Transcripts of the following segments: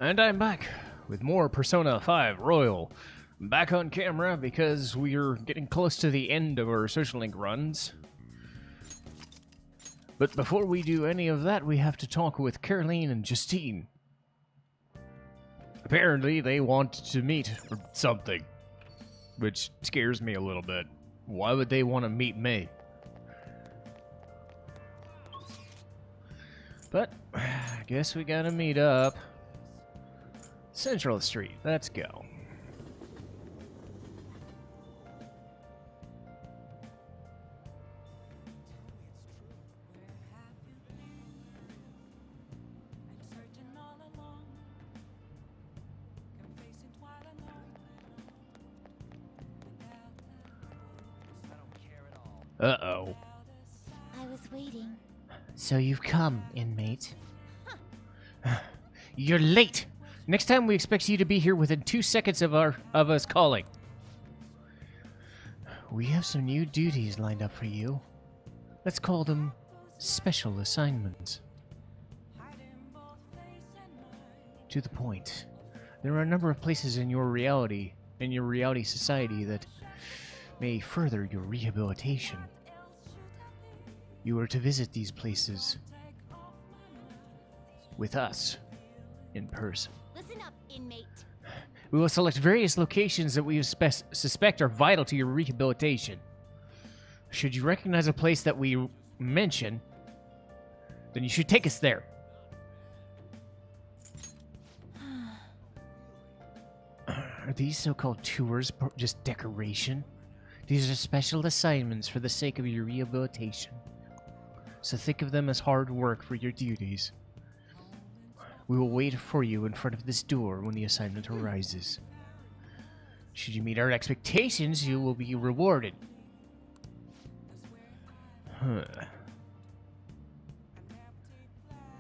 And I'm back with more Persona 5 Royal. Back on camera because we're getting close to the end of our social link runs. But before we do any of that, we have to talk with Caroline and Justine. Apparently, they want to meet for something, which scares me a little bit. Why would they want to meet me? But I guess we gotta meet up. Central Street, let's go. Uh-oh. I was waiting. So you've come, inmate. You're late! Next time we expect you to be here within 2 seconds of us calling. We have some new duties lined up for you. Let's call them special assignments. To the point. There are a number of places in your reality society that may further your rehabilitation. You are to visit these places with us in person. Listen up, inmate. We will select various locations that we suspect are vital to your rehabilitation. Should you recognize a place that we mention, then you should take us there. Are these so-called tours just decoration? These are special assignments for the sake of your rehabilitation. So think of them as hard work for your duties. We will wait for you in front of this door when the assignment arises. Should you meet our expectations, you will be rewarded. To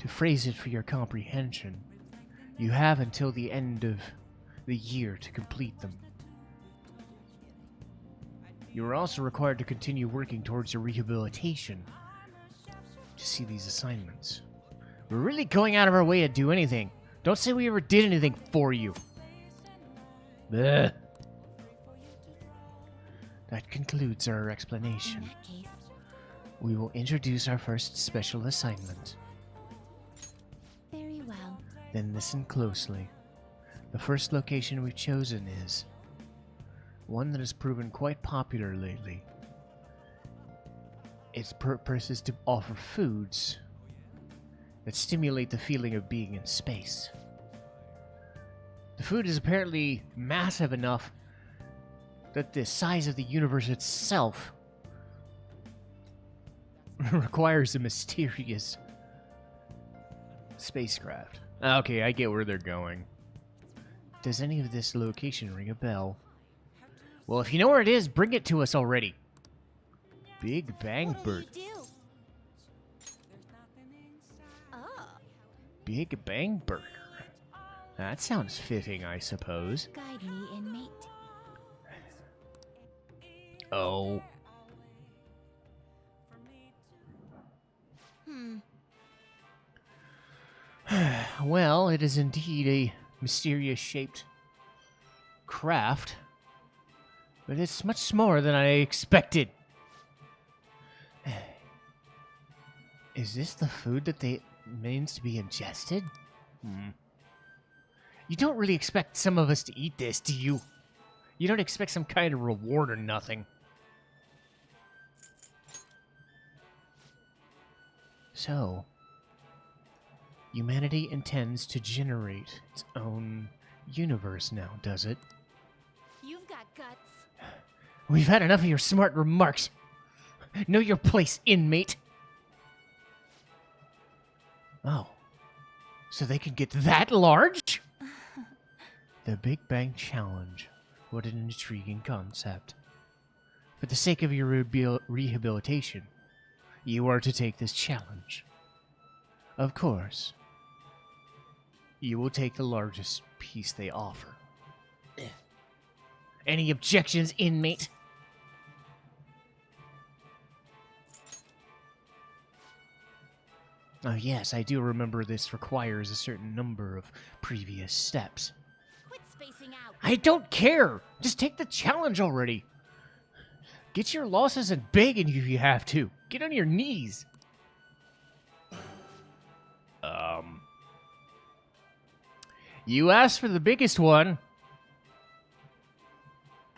phrase it for your comprehension, you have until the end of the year to complete them. You are also required to continue working towards your rehabilitation to see these assignments. We're really going out of our way to do anything. Don't say we ever did anything for you. Blech. That concludes our explanation. In that case, We will introduce our first special assignment. very well. Then listen closely. The first location we've chosen is one that has proven quite popular lately. Its purpose is to offer foods that stimulate the feeling of being in space. The food is apparently massive enough that the size of the universe itself requires a mysterious spacecraft. Okay, I get where they're going. Does any of this location ring a bell? Well, if you know where it is, bring it to us already. Big Bang What'll Burger. you do? Oh, Big Bang Burger. That sounds fitting, I suppose. guide me, inmate. Oh. Well, it is indeed a mysterious shaped craft, but it's much more than I expected. Is this the food that they means to be ingested? You don't really expect some of us to eat this, do you? You don't expect some kind of reward or nothing. So, humanity intends to generate its own universe now, does it? You've got guts. We've had enough of your smart remarks. Know your place, inmate. Oh. So they can get that large? The Big Bang Challenge. What an intriguing concept. For the sake of your rehabilitation, you are to take this challenge. Of course, you will take the largest piece they offer. Any objections, inmate? Oh yes, I do remember this requires a certain number of previous steps. Quit spacing out. I don't care! Just take the challenge already! Get your losses and beg if you have to. Get on your knees. You asked for the biggest one.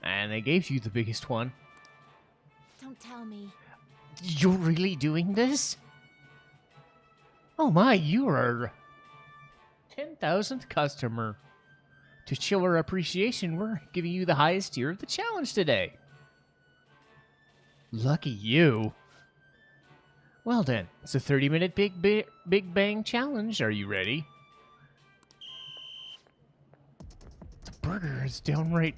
And they gave you the biggest one. Don't tell me. You're really doing this? Oh my, you are 10,000th customer. To show our appreciation, we're giving you the highest tier of the challenge today. Lucky you. Well then, it's a 30-minute Big Bang challenge. Are you ready? The burger is downright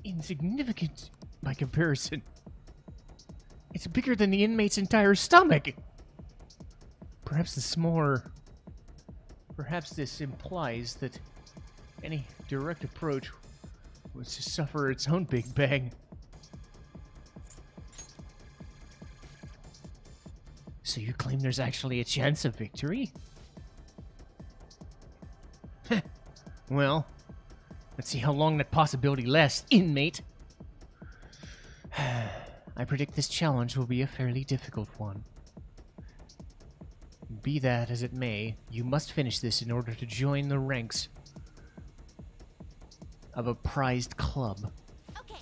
insignificant by comparison. It's bigger than the inmate's entire stomach. Perhaps this implies that any direct approach was to suffer its own Big Bang. So you claim there's actually a chance of victory? Well, let's see how long that possibility lasts, inmate. I predict this challenge will be a fairly difficult one. Be that as it may, you must finish this in order to join the ranks of a prized club. Okay.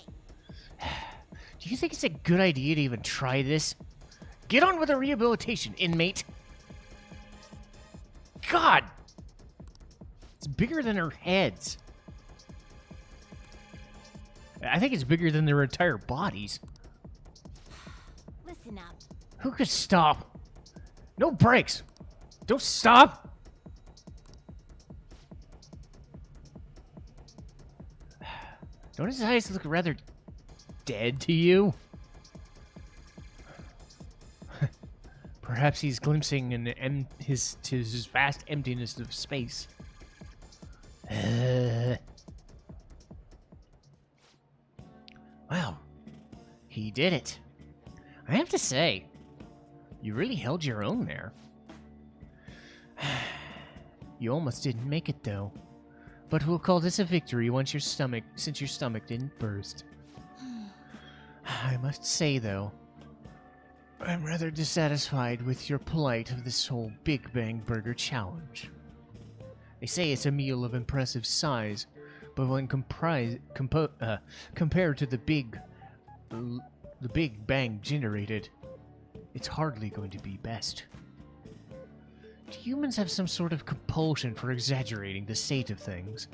Do you think it's a good idea to even try this? Get on with the rehabilitation, inmate! God! It's bigger than our heads. I think it's bigger than their entire bodies. Listen up. Who could stop? No brakes! Don't stop! Don't his eyes look rather dead to you? Perhaps he's glimpsing his vast emptiness of space. Well, he did it. I have to say, you really held your own there. You almost didn't make it, though. But we'll call this a victory since your stomach didn't burst. I must say, though, I'm rather dissatisfied with your plight of this whole Big Bang Burger challenge. They say it's a meal of impressive size, but when compared to the Big Bang generated, it's hardly going to be best. Do humans have some sort of compulsion for exaggerating the state of things?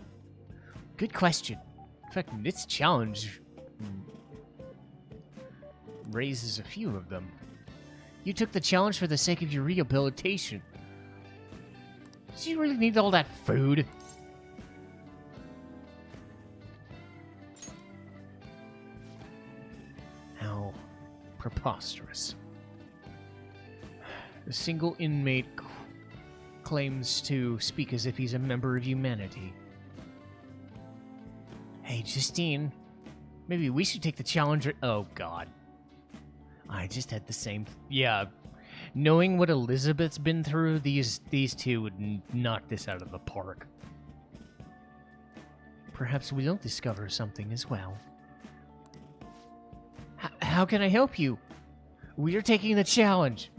Good question. In fact, this challenge raises a few of them. You took the challenge for the sake of your rehabilitation. Do you really need all that food? How preposterous. A single inmate claims to speak as if he's a member of humanity. Hey, Justine, maybe we should take the challenge. Oh, God. I just had the same. Yeah, knowing what Elizabeth's been through, these two would knock this out of the park. Perhaps we'll discover something as well. How can I help you? We are taking the challenge.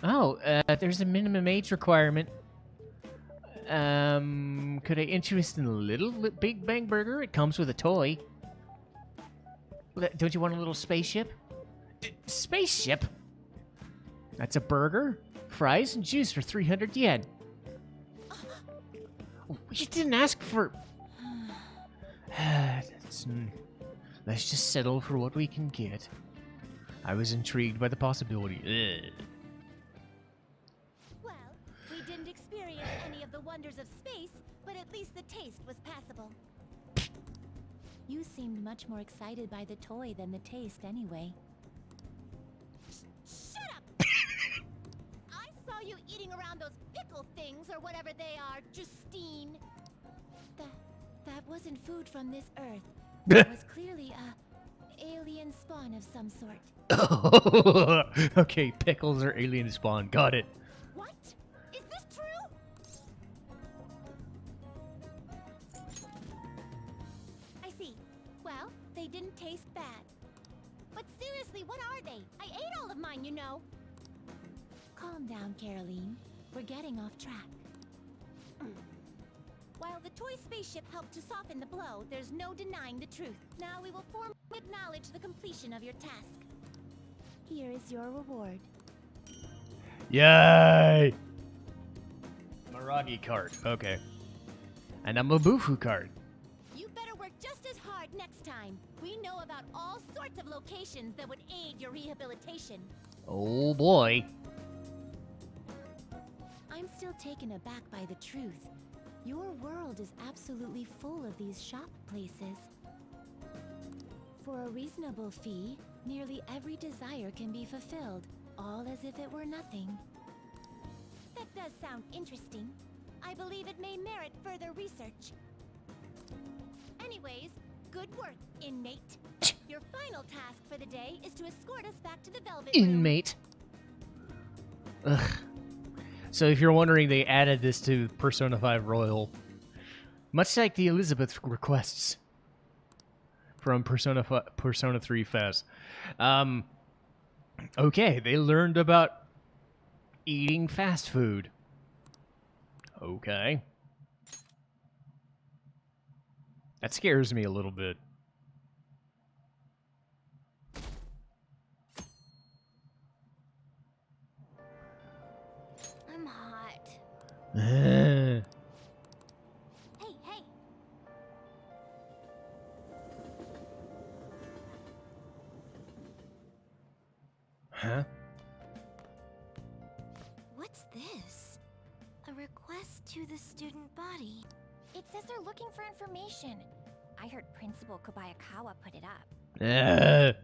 Oh, there's a minimum age requirement. Could I interest in a little Big Bang Burger? It comes with a toy. Don't you want a little spaceship? Spaceship? That's a burger, fries, and juice for 300 yen. You didn't ask for... Let's just settle for what we can get. I was intrigued by the possibility. Well, we didn't experience any of the wonders of space, but at least the taste was passable. You seemed much more excited by the toy than the taste anyway. Shut up! I saw you eating around those pickle things or whatever they are, Justine. That wasn't food from this earth. It was clearly alien spawn of some sort. Okay, pickles are alien spawn. Got it. What? Is this true? I see. Well, they didn't taste bad. But seriously, what are they? I ate all of mine, you know. Calm down, Caroline. We're getting off track. While the toy spaceship helped to soften the blow, there's no denying the truth. Now we will formally acknowledge the completion of your task. Here is your reward. Yay! Maragi card. Okay. And a Mabufu card. You better work just as hard next time. We know about all sorts of locations that would aid your rehabilitation. Oh boy. I'm still taken aback by the truth. Your world is absolutely full of these shop places. For a reasonable fee, nearly every desire can be fulfilled, all as if it were nothing. That does sound interesting. I believe it may merit further research. Anyways, good work, inmate. Your final task for the day is to escort us back to the Velvet Room. Inmate. Ugh. So if you're wondering, they added this to Persona 5 Royal. Much like the Elizabeth requests from Persona 3 Fest. Okay, they learned about eating fast food. Okay. That scares me a little bit. I'm hot. Huh? Hey! What's this? A request to the student body. It says they're looking for information. I heard Principal Kobayakawa put it up.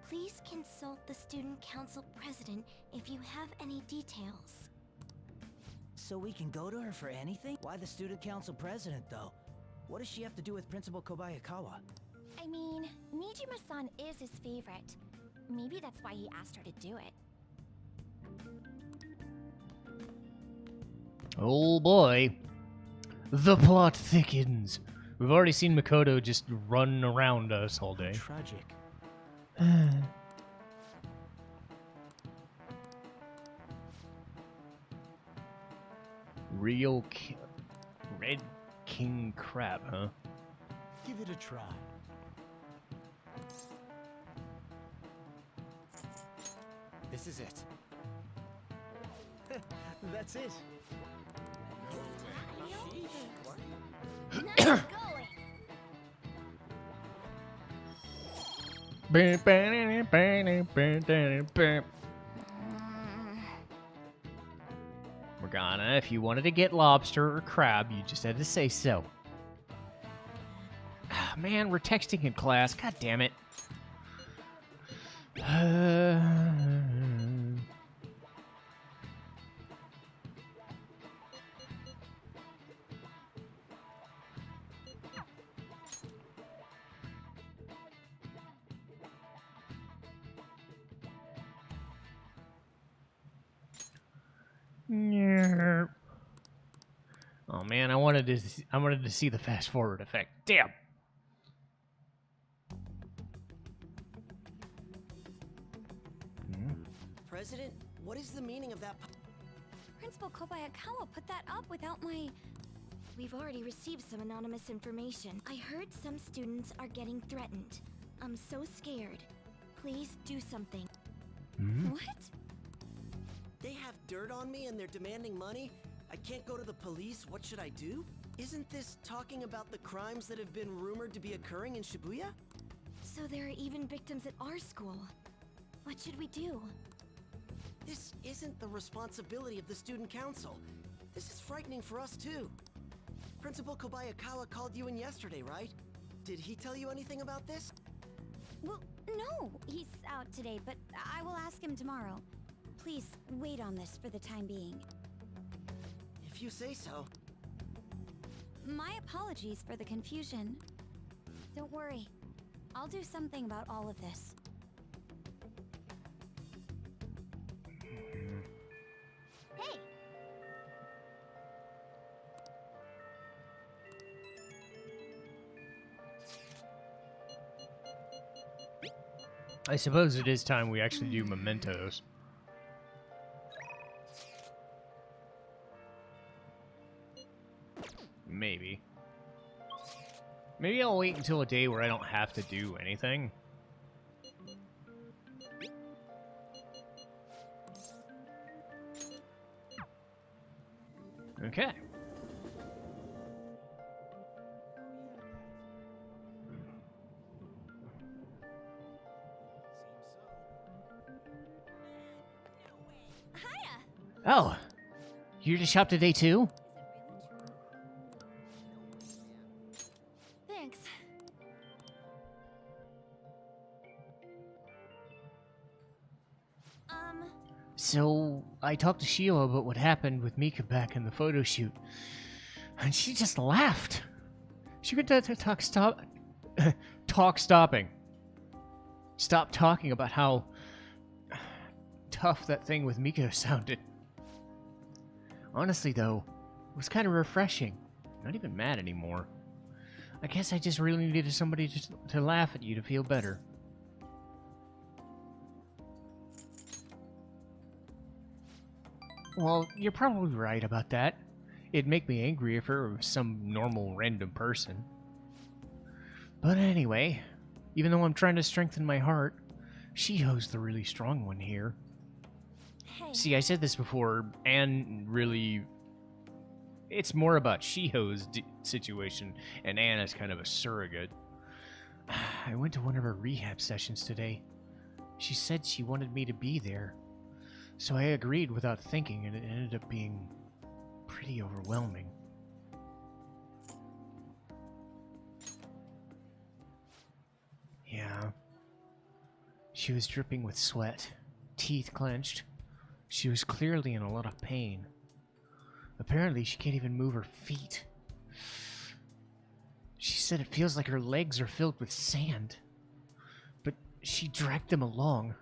Please consult the Student Council President if you have any details. So we can go to her for anything? Why the Student Council President, though? What does she have to do with Principal Kobayakawa? I mean, Nijima-san is his favorite. Maybe that's why he asked her to do it. Oh boy. The plot thickens. We've already seen Makoto just run around us all day. Tragic. Red King Crab, huh? Give it a try. This is it. That's it. Nice going. Morgana, if you wanted to get lobster or crab, you just had to say so. Ah, man, we're texting in class. God damn it. Oh man, I wanted to see the fast forward effect. Damn. President, what is the meaning of that? Principal Kobayakawa put that up without my... We've already received some anonymous information. I heard some students are getting threatened. I'm so scared. Please do something. What? They have dirt on me and they're demanding money? I can't go to the police, what should I do? Isn't this talking about the crimes that have been rumored to be occurring in Shibuya? So there are even victims at our school. What should we do? This isn't the responsibility of the student council. This is frightening for us too. Principal Kobayakawa called you in yesterday, right? Did he tell you anything about this? Well, no. He's out today, but I will ask him tomorrow. Please wait on this for the time being. If you say so. My apologies for the confusion. Don't worry. I'll do something about all of this. Hey! I suppose it is time we actually do mementos. Maybe. Maybe I'll wait until a day where I don't have to do anything. Okay. Oh, you're to shop today too? Thanks. So, I talked to Sheila about what happened with Mika back in the photo shoot, and she just laughed. She could stopping. Stop talking about how tough that thing with Mika sounded. Honestly, though, it was kind of refreshing. Not even mad anymore. I guess I just really needed somebody to laugh at you to feel better. Well, you're probably right about that. It'd make me angry if it was some normal random person. But anyway, even though I'm trying to strengthen my heart, Shiho's the really strong one here. Hey. See, I said this before, Anne really... It's more about Shiho's situation, and Anne is kind of a surrogate. I went to one of her rehab sessions today. She said she wanted me to be there. So I agreed without thinking, and it ended up being pretty overwhelming. Yeah. She was dripping with sweat, teeth clenched. She was clearly in a lot of pain. Apparently, she can't even move her feet. She said it feels like her legs are filled with sand. But she dragged them along.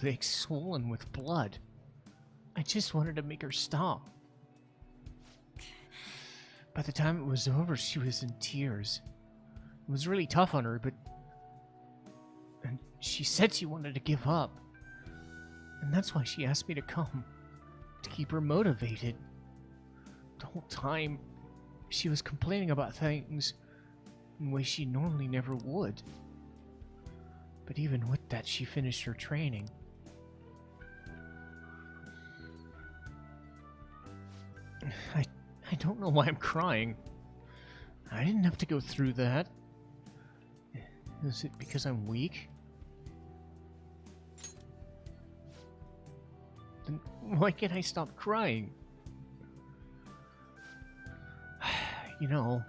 Legs swollen with blood. I just wanted to make her stop. By the time it was over, she was in tears. It was really tough on her, but... And she said she wanted to give up. And that's why she asked me to come. To keep her motivated. The whole time, she was complaining about things in ways she normally never would. But even with that, she finished her training. I don't know why I'm crying. I didn't have to go through that. Is it because I'm weak? Then why can't I stop crying? You know,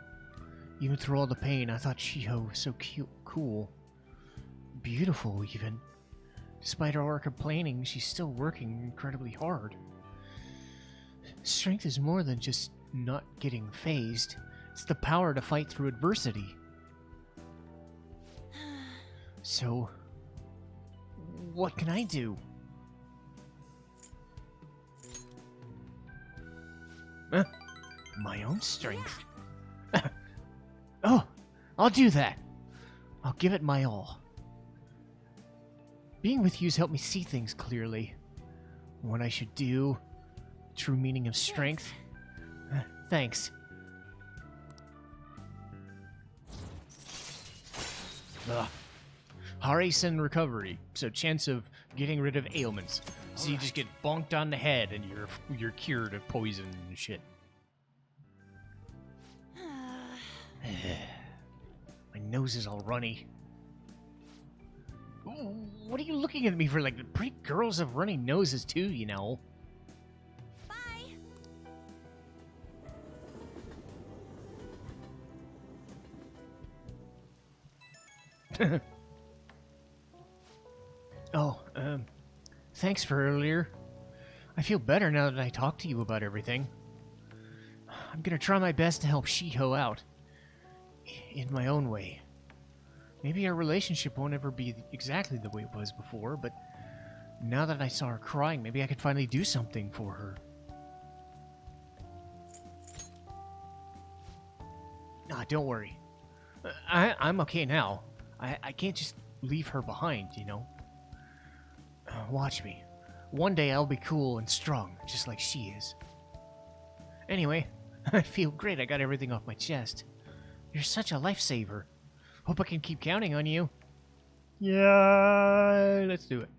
even through all the pain, I thought Shiho was so cute, cool. Beautiful, even. Despite all her complaining, she's still working incredibly hard. Strength is more than just not getting phased. It's the power to fight through adversity. So, what can I do? My own strength? Oh, I'll do that. I'll give it my all. Being with you's helped me see things clearly. What I should do, true meaning of strength. Thanks. Harisen recovery, so chance of getting rid of ailments. So you just get bonked on the head and you're cured of poison and shit. My nose is all runny. Ooh, what are you looking at me for? Like, pretty girls have runny noses too, you know. Bye. Oh, thanks for earlier. I feel better now that I talked to you about everything. I'm gonna try my best to help Shiho out. In my own way. Maybe our relationship won't ever be exactly the way it was before, but now that I saw her crying, maybe I could finally do something for her. Nah, don't worry. I'm okay now. I can't just leave her behind, you know? Watch me. One day I'll be cool and strong, just like she is. Anyway, I feel great I got everything off my chest. You're such a lifesaver. Hope I can keep counting on you. Yeah, let's do it.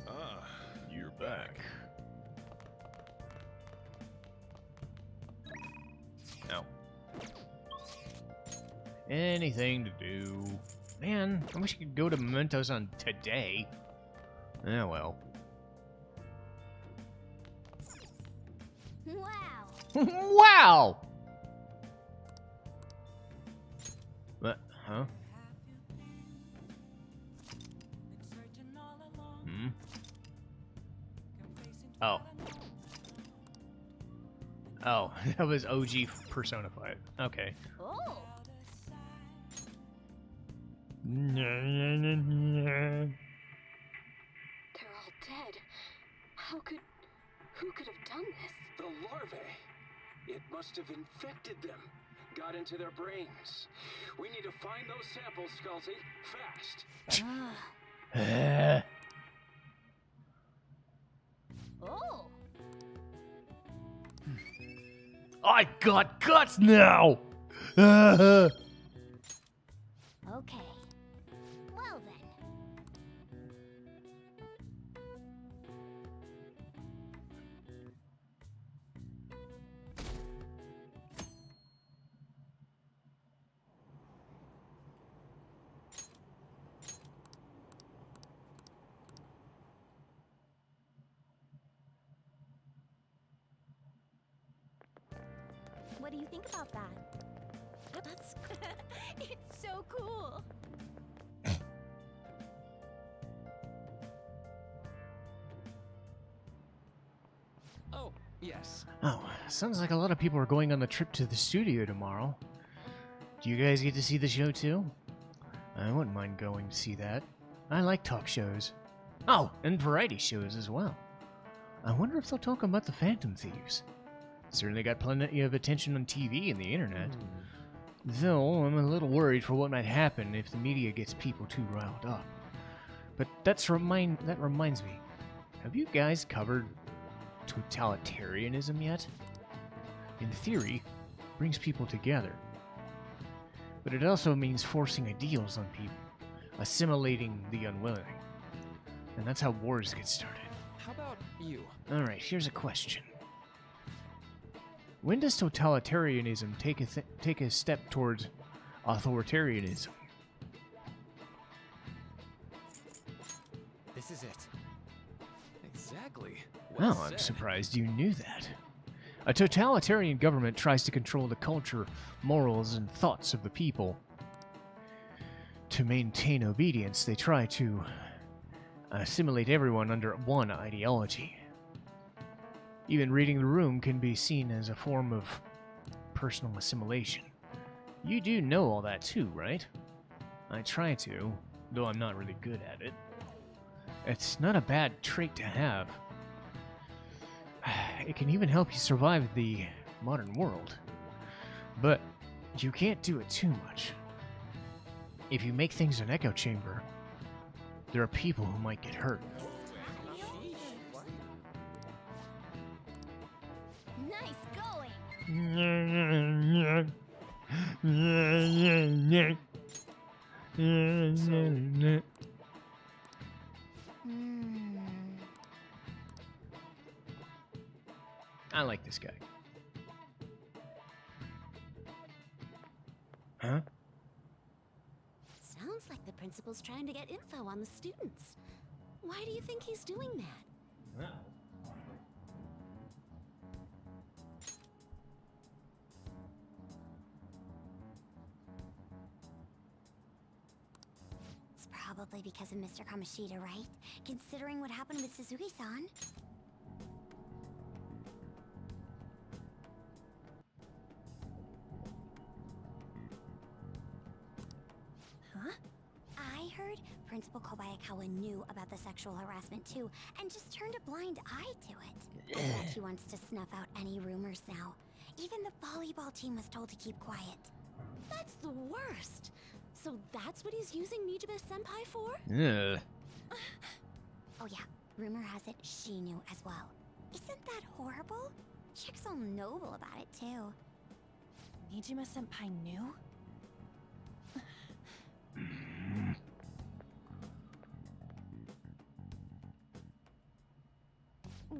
Ah, you're back. Ow. Anything to do. Man, I wish I could go to Mementos on today. Oh well. Wow. Wow! What? Huh? Hmm? Oh. Oh, that was OG Persona 5. Okay. Oh. They're all dead. Who could have done this? The larvae. It must have infected them. Got into their brains. We need to find those samples, Sculty. Fast. Oh. I got guts now! Okay. Well then. What do you think about that? That's it's so cool. Oh, yes. Oh, sounds like a lot of people are going on the trip to the studio tomorrow. Do you guys get to see the show too? I wouldn't mind going to see that. I like talk shows. Oh, and variety shows as well. I wonder if they'll talk about the Phantom Thieves. Certainly got plenty of attention on TV and the internet. Though, I'm a little worried for what might happen if the media gets people too riled up. But that reminds me. Have you guys covered totalitarianism yet? In theory, it brings people together. But it also means forcing ideals on people, assimilating the unwilling. And that's how wars get started. How about you? Alright, here's a question. When does totalitarianism take a step towards authoritarianism? This is it. Exactly. Well, I'm surprised you knew that. A totalitarian government tries to control the culture, morals, and thoughts of the people. To maintain obedience, they try to assimilate everyone under one ideology. Even reading the room can be seen as a form of personal assimilation. You do know all that too, right? I try to, though I'm not really good at it. It's not a bad trait to have. It can even help you survive the modern world. But you can't do it too much. If you make things an echo chamber, there are people who might get hurt. Nice going. I like this guy. Huh? Sounds like the principal's trying to get info on the students. Why do you think he's doing that? It's probably because of Mr. Kamoshida, right? Considering what happened with Suzuki-san. Principal Kobayakawa knew about the sexual harassment too, and just turned a blind eye to it. I bet he wants to snuff out any rumors now. Even the volleyball team was told to keep quiet. That's the worst. So that's what he's using Nijime-senpai for? Ugh. Oh yeah, rumor has it she knew as well. Isn't that horrible? Chick's all noble about it too. Nijime-senpai knew?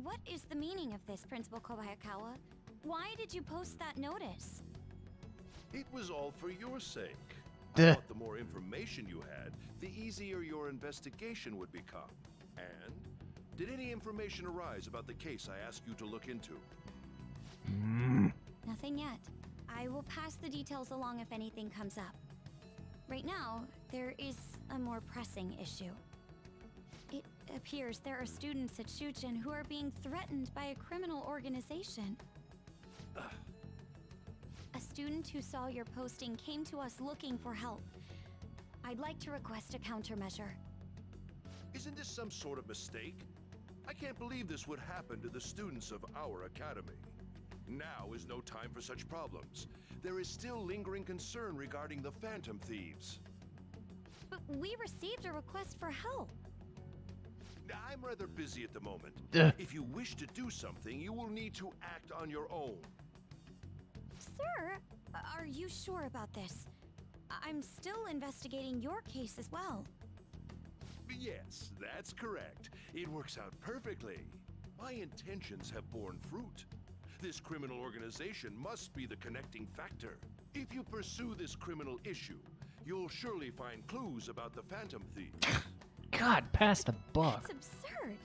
What is the meaning of this, Principal Kobayakawa? Why did you post that notice? It was all for your sake. Duh. I thought the more information you had, the easier your investigation would become. And did any information arise about the case I asked you to look into? Nothing yet. I will pass the details along if anything comes up. Right now, there is a more pressing issue. It appears there are students at Shuchen who are being threatened by a criminal organization. A student who saw your posting came to us looking for help. I'd like to request a countermeasure. Isn't this some sort of mistake? I can't believe this would happen to the students of our academy. Now is no time for such problems. There is still lingering concern regarding the Phantom Thieves. But we received a request for help. I'm rather busy at the moment. Ugh. If you wish to do something, you will need to act on your own. Sir, are you sure about this? I'm still investigating your case as well. Yes, that's correct. It works out perfectly. My intentions have borne fruit. This criminal organization must be the connecting factor. If you pursue this criminal issue, you'll surely find clues about the Phantom Thieves. God, pass the buck. It's absurd.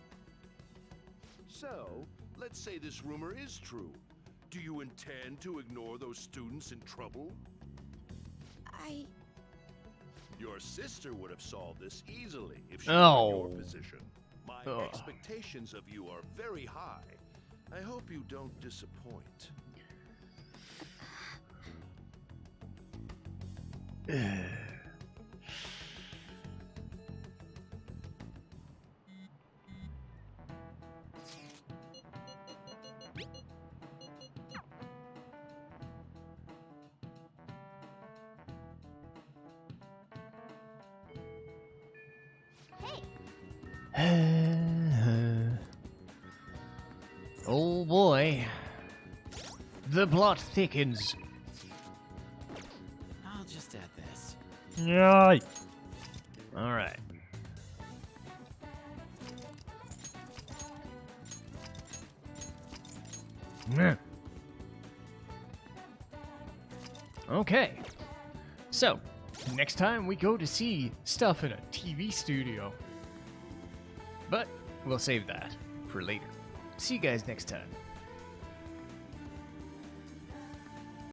So, let's say this rumor is true. Do you intend to ignore those students in trouble? Your sister would have solved this easily if she were in your position. My expectations of you are very high. I hope you don't disappoint. Oh boy. The plot thickens. I'll just add this. Yay. Alright. Okay. So, next time we go to see stuff in a TV studio. But we'll save that for later. See you guys next time.